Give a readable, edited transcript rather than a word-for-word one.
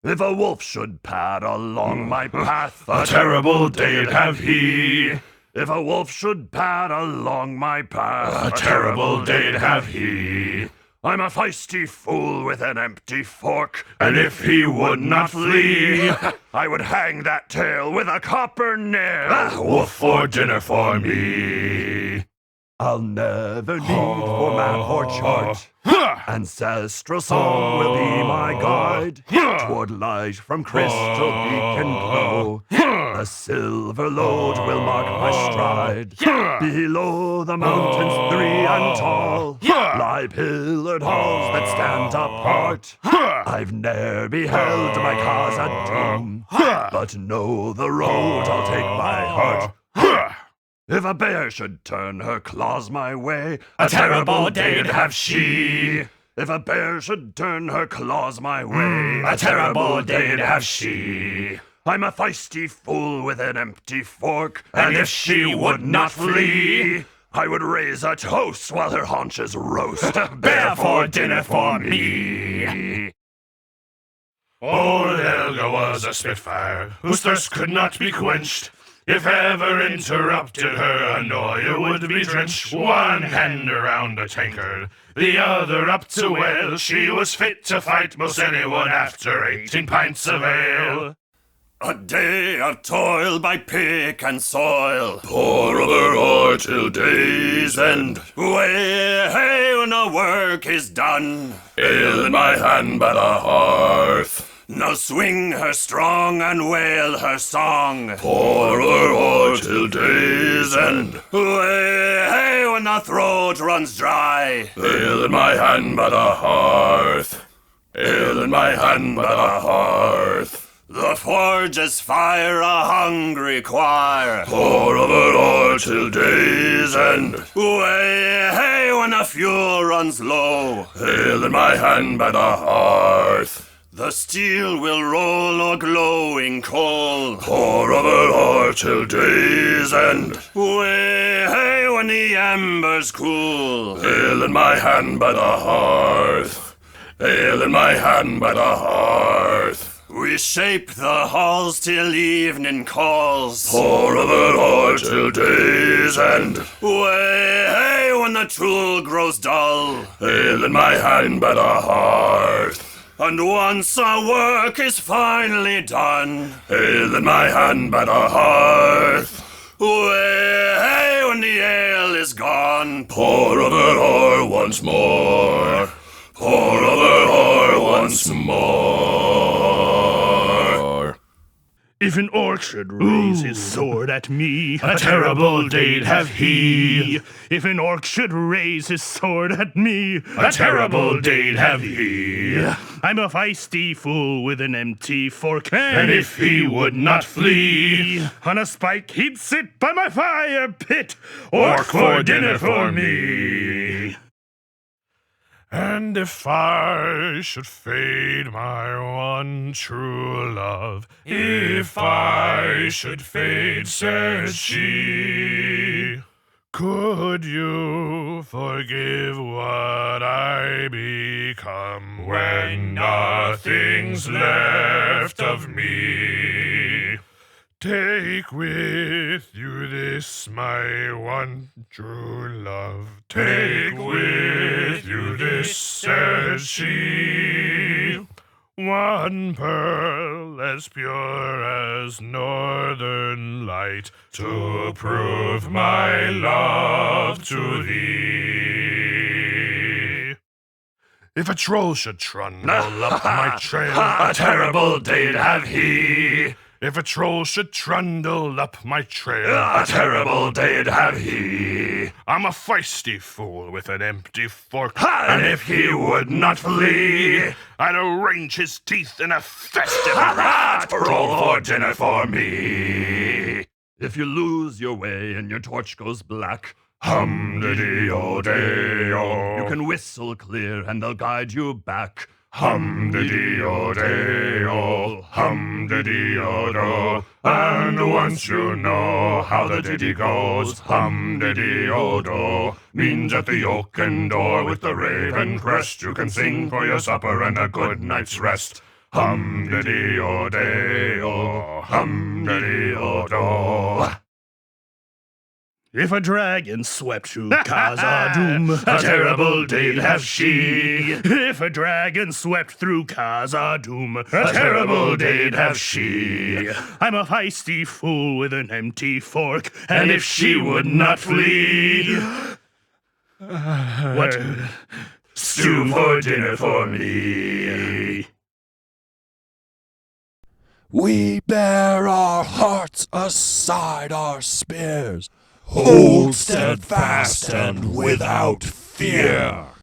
If a wolf should pad along my path, A terrible day'd have he. If a wolf should pad along my path, A terrible day'd have he. I'm a feisty fool with an empty fork, And if he would not flee, I would hang that tail with a copper nail. wolf for dinner for me. I'll never need for map or chart. Ancestral song will be my guide. Toward light from crystal beacon glow. A silver load will mark my stride. Below the mountains 3 and tall lie pillared halls that stand apart. I've ne'er beheld my Khazad doom, but know the road I'll take by heart. If a bear should turn her claws my way, A terrible day'd have she. If a bear should turn her claws my way, A terrible day'd have she. I'm a feisty fool with an empty fork, And if she would not flee, I would raise a toast while her haunches roast. bear for dinner for me. Old Helga was a spitfire, whose thirst could not be quenched. If ever interrupted her, Anoia would be drenched. One hand around a tankard, the other up to well. She was fit to fight most anyone after 18 pints of ale. A day of toil by pick and soil, Pour over ore till day's end. way hey when the work is done. Ale in my hand by the hearth. Now swing her strong and wail her song. Pour over ore till day's end. Way hey when the throat runs dry. Ale in my hand by the hearth. Ale in my hand by the hearth. The forges fire a hungry choir. Pour over ore till day's end. Way hey when the fuel runs low. Ale in my hand by the hearth. The steel will roll a glowing coal. Pour over ore till day's end. Way hey when the embers cool. Ale in my hand by the hearth. Ale in my hand by the hearth. We shape the halls till evening calls. Pour over ore till day's end. Way hey when the tool grows dull. Ale in my hand by the hearth. And once our work is finally done, Ale in my hand by the hearth. way hey when the ale is gone. Pour over ore once more. Pour over ore once more. If an orc should raise his sword at me, A terrible day'd have he. If an orc should raise his sword at me, A terrible day'd have he. I'm a feisty fool with an empty fork, And if he would not flee, on a spike he'd sit by my fire pit, orc for dinner for me. And if I should fade my one true love, if I should fade, says she, could you forgive what I become when nothing's left of me? Take with you this, my one true love. Take with you this, says she. One pearl as pure as northern light to prove my love to thee. If a troll should trundle up my trail, a terrible day'd have he. If a troll should trundle up my trail, A terrible day'd have he. I'm a feisty fool with an empty fork. And if he would not flee, I'd arrange his teeth in a festive wrath. roll for dinner for me. If you lose your way and your torch goes black, Hum-de-dee-o-day-o. you can whistle clear and they'll guide you back. Hum-de-dee-o-day-o, hum-de-dee-o-do. And once you know how the ditty goes, hum-de-dee-o-do means at the oaken door with the raven crest you can sing for your supper and a good night's rest. Hum-de-dee-o-day-o, hum-de-dee-o-do. If a dragon swept through Khazâd, a terrible day'd have she. If a dragon swept through Khazâd, a terrible day'd have she. I'm a feisty fool with an empty fork, and if she would not flee, what? Stew for dinner for me. We bear our hearts aside our spears. Hold steadfast and without fear.